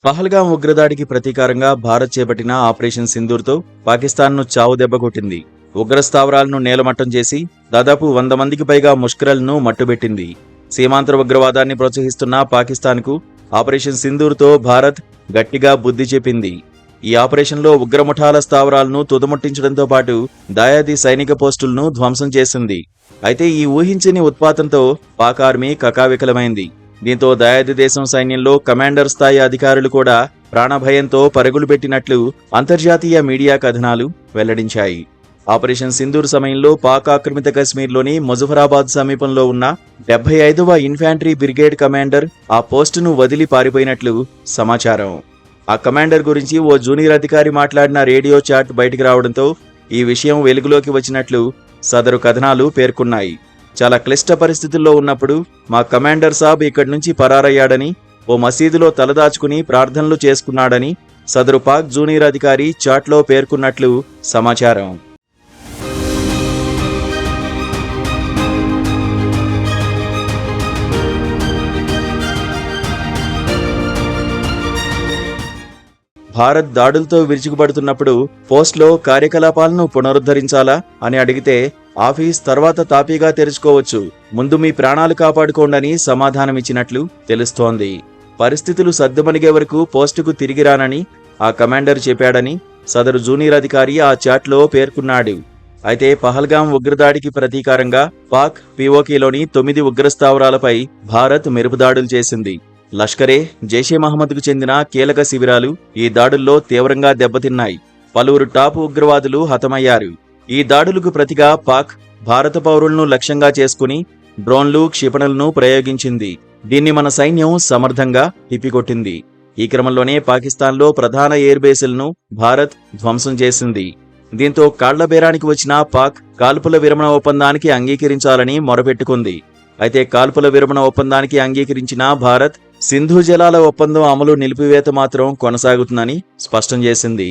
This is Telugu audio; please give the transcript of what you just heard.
పహల్గాం ఉగ్రదాడికి ప్రతీకారంగా భారత్ చేపట్టిన ఆపరేషన్ సింధూర్తో పాకిస్తాన్ను చావుదెబ్బ కొట్టింది. ఉగ్ర స్థావరాలను నేలమట్టం చేసి దాదాపు 100 మందికి పైగా ముష్కరలను మట్టుబెట్టింది. సీమాంతర ఉగ్రవాదాన్ని ప్రోత్సహిస్తున్న పాకిస్తాన్కు ఆపరేషన్ సింధూర్తో భారత్ గట్టిగా బుద్ధి చెప్పింది. ఈ ఆపరేషన్లో ఉగ్రముఠాల స్థావరాలను తుదముట్టించడంతో పాటు దాయాది సైనిక పోస్టులను ధ్వంసం చేసింది. అయితే ఈ ఊహించని ఉత్పాతంతో పాక్ ఆర్మీ కకావికలమైంది. దీంతో దాయాది దేశం సైన్యంలో కమాండర్ స్థాయి అధికారులు కూడా ప్రాణభయంతో పరుగులు పెట్టినట్లు అంతర్జాతీయ మీడియా కథనాలు వెల్లడించాయి. ఆపరేషన్ సింధూర్ సమయంలో పాక్ ఆక్రమిత కశ్మీర్లోని ముజఫరాబాద్ సమీపంలో ఉన్న 75వ ఇన్ఫాంట్రీ బ్రిగేడ్ కమాండర్ ఆ పోస్టును వదిలి పారిపోయినట్లు సమాచారం. ఆ కమాండర్ గురించి ఓ జూనియర్ అధికారి మాట్లాడిన రేడియో చాట్ బయటికి రావడంతో ఈ విషయం వెలుగులోకి వచ్చినట్లు సదరు కథనాలు పేర్కొన్నాయి. చాలా క్లిష్ట పరిస్థితుల్లో ఉన్నప్పుడు మా కమాండర్ సాబ్ ఇక్కడి నుంచి పరారయ్యాడని, ఓ మసీదులో తలదాచుకుని ప్రార్థనలు చేసుకున్నాడని సదరు పాక్ జూనియర్ అధికారి చాట్లో పేర్కొన్నట్లు సమాచారం. భారత్ దాడులతో విరుచుకుపడుతున్నప్పుడు పోస్ట్లో కార్యకలాపాలను పునరుద్ధరించాలా అని అడిగితే ఆఫీస్ తర్వాత తాపీగా తెరుచుకోవచ్చు, ముందు మీ ప్రాణాలు కాపాడుకోండని సమాధానమిచ్చినట్లు తెలుస్తోంది. పరిస్థితులు సద్దుమణిగే వరకు పోస్టుకు తిరిగిరానని ఆ కమాండర్ చెప్పాడని సదరు జూనియర్ అధికారి ఆ చాట్లో పేర్కొన్నాడు. అయితే పహల్గాం ఉగ్రదాడికి ప్రతీకారంగా పాక్ పీఓకేలోని 9 ఉగ్రస్థావరాలపై భారత్ మెరుపుదాడులు చేసింది. లష్కరే, జైషే మహమ్మద్కు చెందిన కీలక శిబిరాలు ఈ దాడుల్లో తీవ్రంగా దెబ్బతిన్నాయి. పలువురు టాప్ ఉగ్రవాదులు హతమయ్యారు. ఈ దాడులకు ప్రతిగా పాక్ భారత పౌరులను లక్ష్యంగా చేసుకుని డ్రోన్లు, క్షిపణులను ప్రయోగించింది. దీన్ని మన సైన్యం సమర్థంగా తిప్పికొట్టింది. ఈ క్రమంలోనే పాకిస్తాన్లో ప్రధాన ఎయిర్ బేసులను భారత్ ధ్వంసం చేసింది. దీంతో కాళ్లబేరానికి వచ్చిన పాక్ కాల్పుల విరమణ ఒప్పందానికి అంగీకరించాలని మొరపెట్టుకుంది. అయితే కాల్పుల విరమణ ఒప్పందానికి అంగీకరించిన భారత్ సింధు జలాల ఒప్పందం అమలు నిలిపివేత మాత్రం కొనసాగుతుందని స్పష్టం చేసింది.